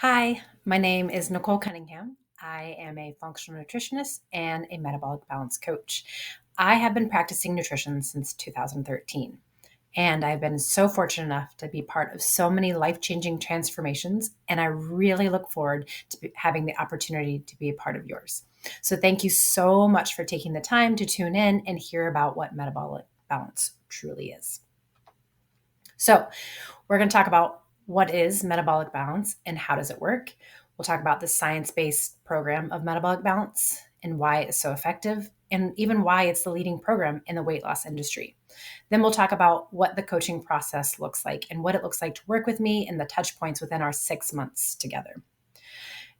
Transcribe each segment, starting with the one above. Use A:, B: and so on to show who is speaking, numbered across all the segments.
A: Hi, my name is Nicole Cunningham. I am a functional nutritionist and a metabolic balance coach. I have been practicing nutrition since 2013, and I've been so fortunate enough to be part of so many life changing transformations. And I really look forward to having the opportunity to be a part of yours. So, thank you so much for taking the time to tune in and hear about what metabolic balance truly is. So, we're going to talk about what is metabolic balance and how does it work. We'll talk about the science-based program of metabolic balance and why it's so effective and even why it's the leading program in the weight loss industry. Then we'll talk about what the coaching process looks like and what it looks like to work with me and the touch points within our 6 months together.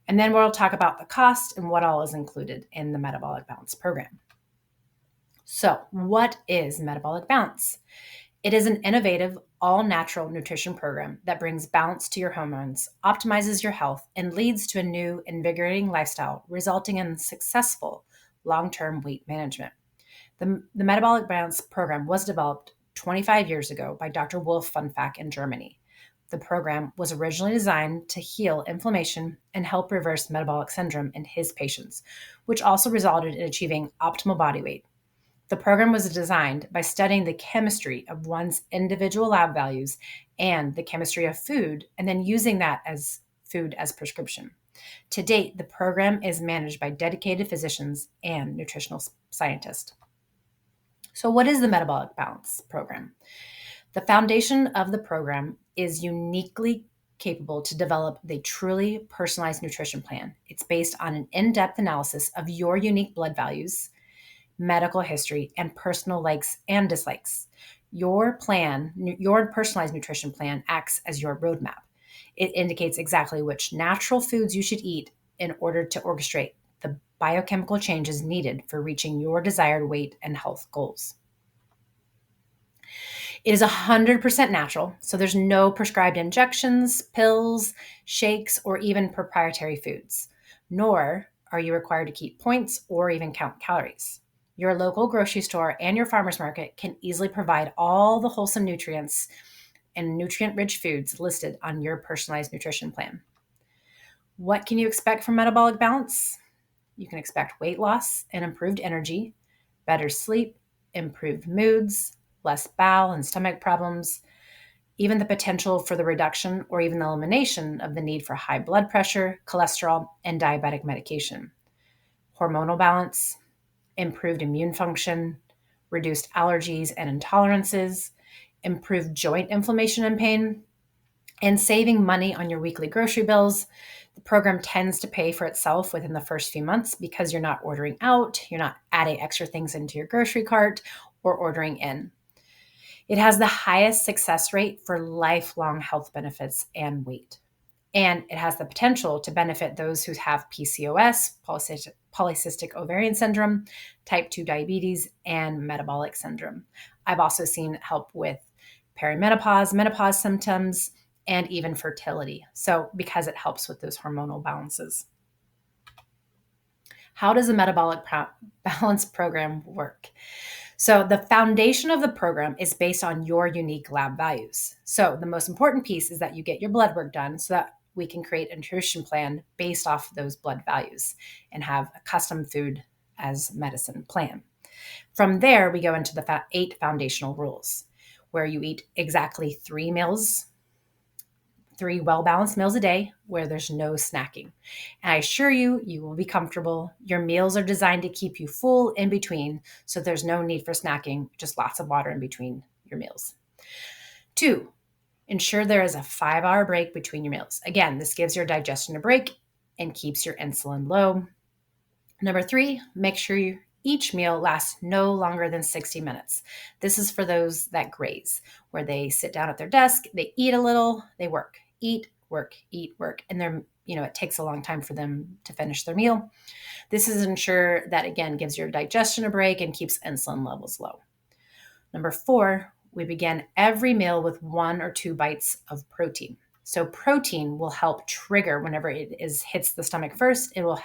A: And then we'll talk about the cost and what all is included in the metabolic balance program. So, what is metabolic balance? It is an innovative, all natural nutrition program that brings balance to your hormones, optimizes your health, and leads to a new, invigorating lifestyle, resulting in successful long term weight management. The Metabolic Balance program was developed 25 years ago by Dr. Wolf Funfack in Germany. The program was originally designed to heal inflammation and help reverse metabolic syndrome in his patients, which also resulted in achieving optimal body weight. The program was designed by studying the chemistry of one's individual lab values and the chemistry of food, and then using that as food as prescription. To date, the program is managed by dedicated physicians and nutritional scientists. So, what is the Metabolic Balance program? The foundation of the program is uniquely capable to develop the truly personalized nutrition plan. It's based on an in depth analysis of your unique blood values, medical history, and personal likes and dislikes. Your personalized nutrition plan acts as your roadmap. It indicates exactly which natural foods you should eat in order to orchestrate the biochemical changes needed for reaching your desired weight and health goals. It is 100% natural, so there's no prescribed injections, pills, shakes, or even proprietary foods, nor are you required to keep points or even count calories. Your local grocery store and your farmer's market can easily provide all the wholesome nutrients and nutrient-rich foods listed on your personalized nutrition plan. What can you expect from metabolic balance? You can expect weight loss and improved energy, better sleep, improved moods, less bowel and stomach problems, even the potential for the reduction or even the elimination of the need for high blood pressure, cholesterol, and diabetic medication, hormonal balance, improved immune function, reduced allergies and intolerances, improved joint inflammation and pain, and saving money on your weekly grocery bills. The program tends to pay for itself within the first few months because you're not ordering out, you're not adding extra things into your grocery cart or ordering in. It has the highest success rate for lifelong health benefits and weight. And it has the potential to benefit those who have PCOS, polycystic ovarian syndrome, type 2 diabetes, and metabolic syndrome. I've also seen it help with perimenopause, menopause symptoms, and even fertility. So, because it helps with those hormonal balances. How does a metabolic balance program work? So, the foundation of the program is based on your unique lab values. So, the most important piece is that you get your blood work done so that we can create a nutrition plan based off those blood values and have a custom food as medicine plan. From there, we go into the 8 foundational rules where you eat exactly 3 well-balanced meals a day where there's no snacking. And I assure you, you will be comfortable. Your meals are designed to keep you full in between, so there's no need for snacking, just lots of water in between your meals. 2, ensure there is a 5-hour break between your meals. Again, this gives your digestion a break and keeps your insulin low. Number 3, make sure each meal lasts no longer than 60 minutes. This is for those that graze, where they sit down at their desk, they eat a little, they work, eat, work, and it takes a long time for them to finish their meal. This is ensure that, again, gives your digestion a break and keeps insulin levels low. Number 4, we begin every meal with 1 or 2 bites of protein. So protein will help trigger whenever hits the stomach first. It will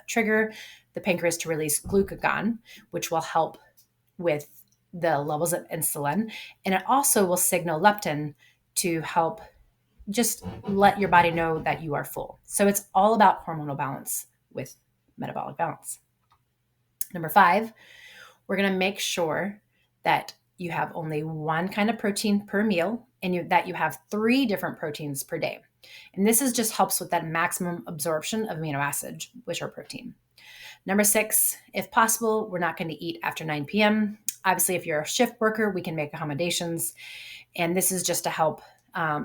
A: trigger the pancreas to release glucagon, which will help with the levels of insulin. And it also will signal leptin to help just let your body know that you are full. So it's all about hormonal balance with metabolic balance. Number 5, we're going to make sure that you have only one kind of protein per meal and that you have 3 different proteins per day. And this is just helps with that maximum absorption of amino acids, which are protein. Number 6, if possible, we're not going to eat after 9 p.m. Obviously, if you're a shift worker, we can make accommodations. And this is just to help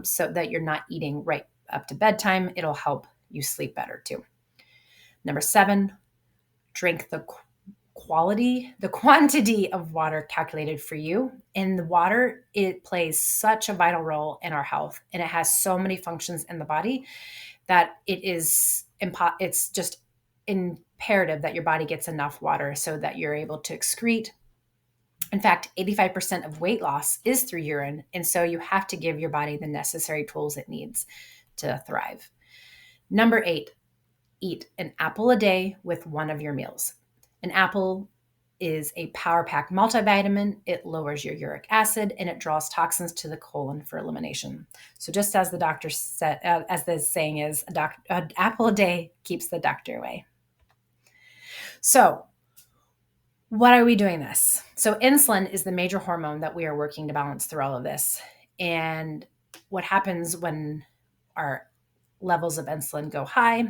A: so that you're not eating right up to bedtime. It'll help you sleep better too. Number 7, drink the quantity of water calculated for you. And the water, it plays such a vital role in our health, and it has so many functions in the body that it's just imperative that your body gets enough water so that you're able to excrete. In fact, 85% of weight loss is through urine, and so you have to give your body the necessary tools it needs to thrive. Number 8, eat an apple a day with one of your meals. An apple is a power-packed multivitamin. It lowers your uric acid and it draws toxins to the colon for elimination. So just as the doctor said, as the saying is, an apple a day keeps the doctor away. So why are we doing this? So insulin is the major hormone that we are working to balance through all of this. And what happens when our levels of insulin go high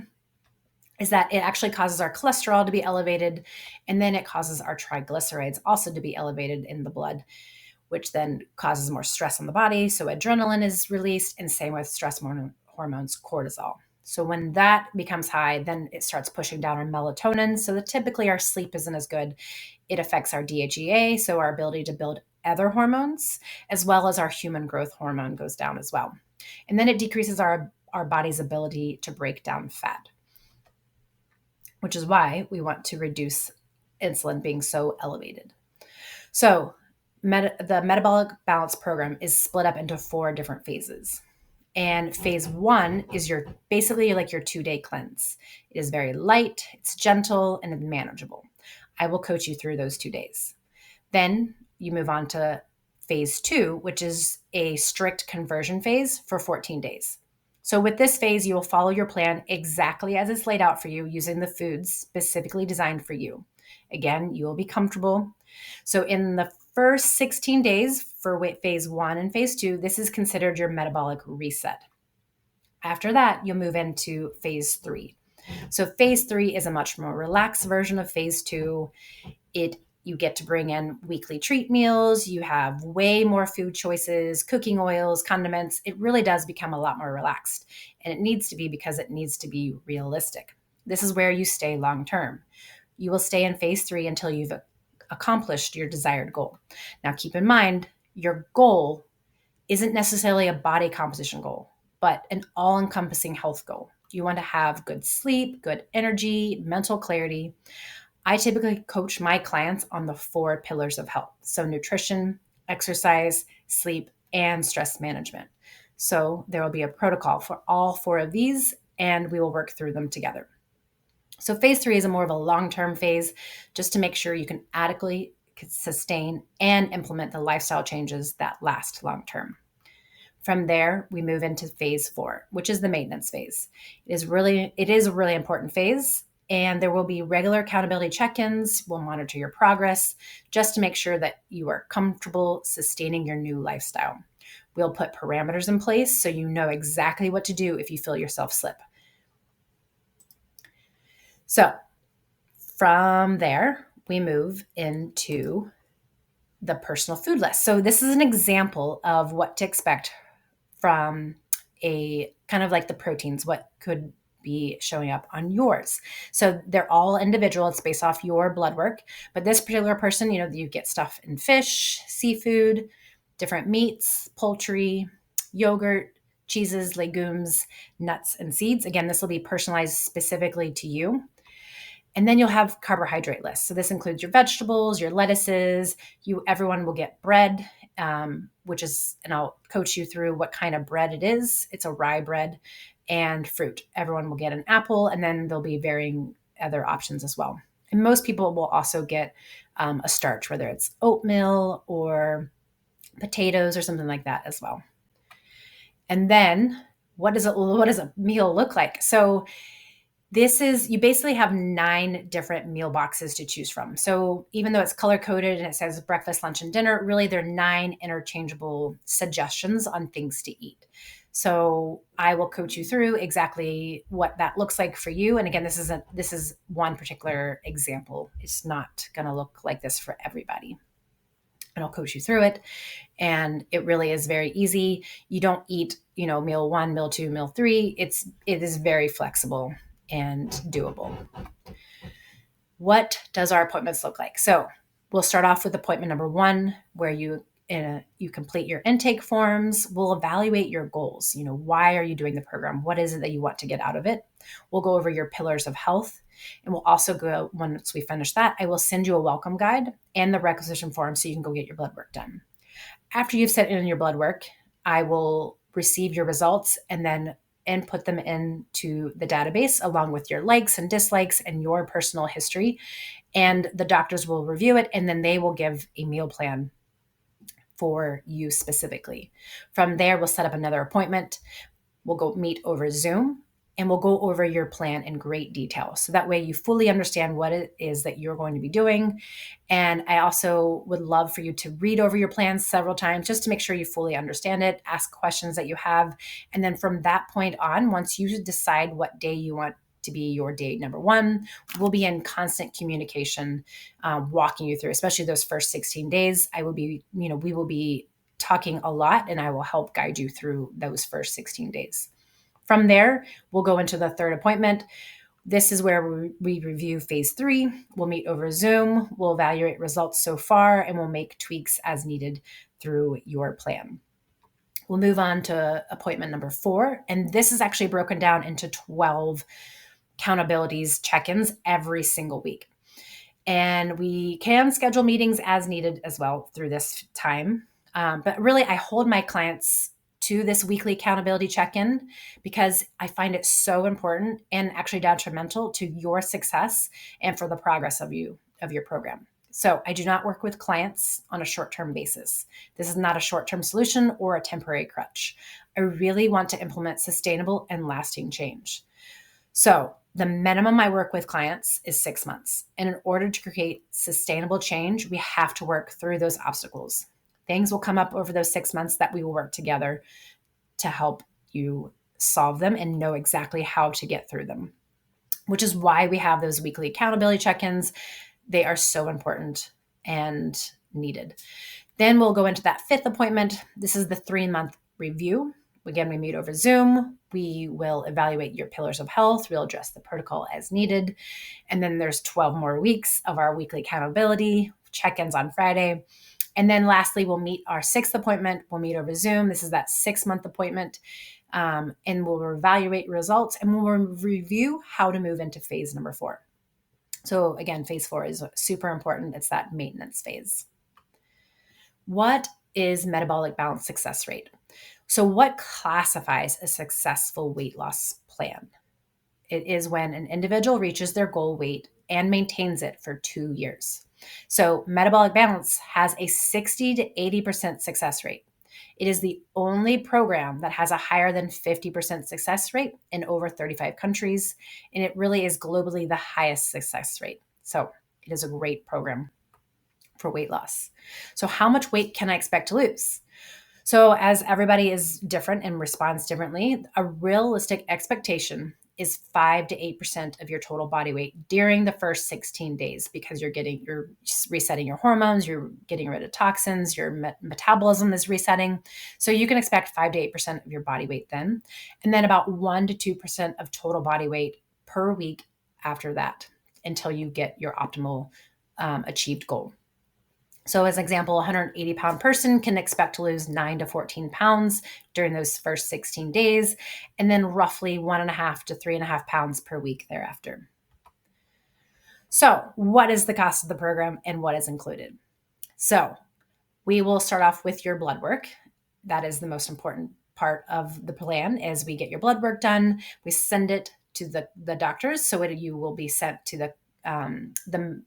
A: is that it actually causes our cholesterol to be elevated, and then it causes our triglycerides also to be elevated in the blood, which then causes more stress on the body. So adrenaline is released, and same with stress hormones, cortisol. So when that becomes high, then it starts pushing down our melatonin. So that typically our sleep isn't as good. It affects our DHEA, so our ability to build other hormones, as well as our human growth hormone goes down as well. And then it decreases our body's ability to break down fat, which is why we want to reduce insulin being so elevated. So the metabolic balance program is split up into 4 different phases. And phase 1 is basically like your 2-day cleanse. It is very light, it's gentle, and manageable. I will coach you through those 2 days. Then you move on to phase 2, which is a strict conversion phase for 14 days. So with this phase, you will follow your plan exactly as it's laid out for you using the foods specifically designed for you. Again, you will be comfortable. So in the first 16 days for phase 1 and phase 2, this is considered your metabolic reset. After that, you'll move into phase 3. So phase 3 is a much more relaxed version of phase 2. You get to bring in weekly treat meals. You have way more food choices, cooking oils, condiments. It really does become a lot more relaxed. And it needs to be because it needs to be realistic. This is where you stay long term. You will stay in phase 3 until you've accomplished your desired goal. Now, keep in mind, your goal isn't necessarily a body composition goal, but an all-encompassing health goal. You want to have good sleep, good energy, mental clarity. I typically coach my clients on the 4 pillars of health. So nutrition, exercise, sleep, and stress management. So there will be a protocol for all 4 of these, and we will work through them together. So phase 3 is a more of a long-term phase, just to make sure you can adequately sustain and implement the lifestyle changes that last long-term. From there, we move into phase 4, which is the maintenance phase. It is a really important phase, and there will be regular accountability check-ins. We'll monitor your progress just to make sure that you are comfortable sustaining your new lifestyle. We'll put parameters in place so you know exactly what to do if you feel yourself slip. So from there, we move into the personal food list. So this is an example of what to expect from a kind of like the proteins, what could be showing up on yours. So they're all individual. It's based off your blood work. But this particular person, you get stuff in fish, seafood, different meats, poultry, yogurt, cheeses, legumes, nuts, and seeds. Again, this will be personalized specifically to you. And then you'll have carbohydrate lists. So this includes your vegetables, your lettuces. Everyone will get bread, which is, and I'll coach you through what kind of bread it is. It's a rye bread, and fruit. Everyone will get an apple, and then there'll be varying other options as well. And most people will also get a starch, whether it's oatmeal or potatoes or something like that as well. And then what does a meal look like? So you basically have 9 different meal boxes to choose from. So even though it's color coded and it says breakfast, lunch, and dinner, really there are 9 interchangeable suggestions on things to eat. So I will coach you through exactly what that looks like for you. And again, this is one particular example. It's not going to look like this for everybody. And I'll coach you through it. And it really is very easy. You don't eat, meal 1, meal 2, meal 3. It is very flexible and doable. What does our appointments look like? So we'll start off with appointment number 1, where you complete your intake forms. We'll evaluate your goals. Why are you doing the program? What is it that you want to get out of it? We'll go over your pillars of health. And we'll also go, once we finish that, I will send you a welcome guide and the requisition form so you can go get your blood work done. After you've sent in your blood work, I will receive your results and then input them into the database along with your likes and dislikes and your personal history. And the doctors will review it, and then they will give a meal plan for you specifically. From there, we'll set up another appointment. We'll go meet over Zoom, and we'll go over your plan in great detail. So that way you fully understand what it is that you're going to be doing. And I also would love for you to read over your plan several times just to make sure you fully understand it, ask questions that you have. And then from that point on, once you decide what day you want to be your day number 1, we'll be in constant communication, walking you through, especially those first 16 days. We will be talking a lot, and I will help guide you through those first 16 days. From there, we'll go into the third appointment. This is where we review phase 3. We'll meet over Zoom. We'll evaluate results so far, and we'll make tweaks as needed through your plan. We'll move on to appointment number 4. And this is actually broken down into 12 accountabilities, check-ins every single week. And we can schedule meetings as needed as well through this time. But really, I hold my clients to this weekly accountability check-in because I find it so important and actually detrimental to your success and for the progress of your program. So I do not work with clients on a short-term basis. This is not a short-term solution or a temporary crutch. I really want to implement sustainable and lasting change. So the minimum I work with clients is 6 months. And in order to create sustainable change, we have to work through those obstacles. Things will come up over those 6 months that we will work together to help you solve them and know exactly how to get through them, which is why we have those weekly accountability check-ins. They are so important and needed. Then we'll go into that 5th appointment. This is the 3-month review. Again, we meet over Zoom. We will evaluate your pillars of health. We'll address the protocol as needed. And then there's 12 more weeks of our weekly accountability, check-ins on Friday. And then lastly, we'll meet our 6th appointment. We'll meet over Zoom. This is that 6-month appointment. And we'll evaluate results and we'll review how to move into phase number 4. So again, phase 4 is super important. It's that maintenance phase. What is metabolic balance success rate? So what classifies a successful weight loss plan? It is when an individual reaches their goal weight and maintains it for 2 years. So metabolic balance has a 60 to 80% success rate. It is the only program that has a higher than 50% success rate in over 35 countries, and it really is globally the highest success rate. So it is a great program for weight loss. So how much weight can I expect to lose? So as everybody is different and responds differently, a realistic expectation is 5 to 8% of your total body weight during the first 16 days because you're resetting your hormones, you're getting rid of toxins, your metabolism is resetting. So you can expect 5 to 8% of your body weight then, and then about 1 to 2% of total body weight per week after that until you get your optimal achieved goal. So as an example, a 180-pound person can expect to lose 9 to 14 pounds during those first 16 days, and then roughly 1.5 to 3.5 pounds per week thereafter. So what is the cost of the program and what is included? So we will start off with your blood work. That is the most important part of the plan. Is we get your blood work done, we send it to the doctors, so you will be sent to the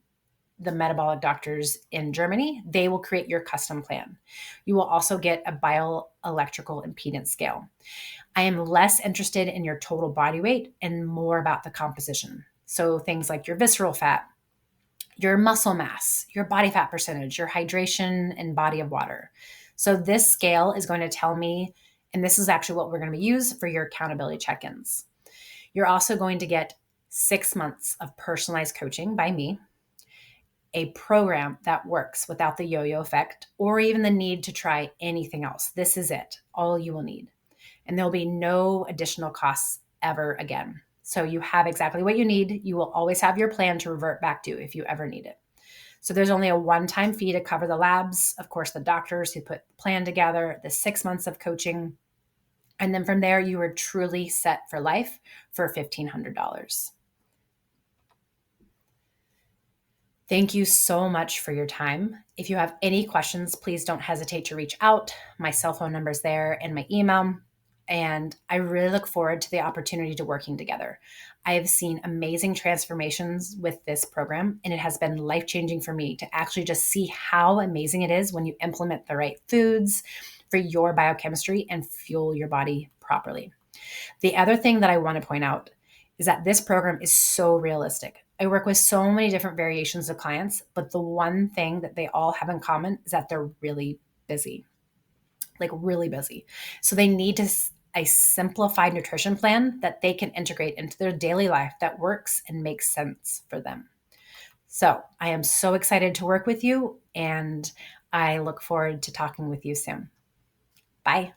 A: the metabolic doctors in Germany. They will create your custom plan. You will also get a bioelectrical impedance scale. I am less interested in your total body weight and more about the composition. So things like your visceral fat, your muscle mass, your body fat percentage, your hydration, and body of water. So this scale is going to tell me, and this is actually what we're going to use for your accountability check-ins. You're also going to get 6 months of personalized coaching by me, a program that works without the yo-yo effect or even the need to try anything else. This is it, all you will need. And there'll be no additional costs ever again. So you have exactly what you need. You will always have your plan to revert back to if you ever need it. So there's only a one-time fee to cover the labs, of course, the doctors who put the plan together, the 6 months of coaching. And then from there, you are truly set for life for $1,500. Thank you so much for your time. If you have any questions, please don't hesitate to reach out. My cell phone number is there and my email. And I really look forward to the opportunity to working together. I have seen amazing transformations with this program, and it has been life-changing for me to actually just see how amazing it is when you implement the right foods for your biochemistry and fuel your body properly. The other thing that I want to point out is that this program is so realistic. I work with so many different variations of clients, but the one thing that they all have in common is that they're really busy, like really busy. So they need a simplified nutrition plan that they can integrate into their daily life that works and makes sense for them. So I am so excited to work with you, and I look forward to talking with you soon. Bye.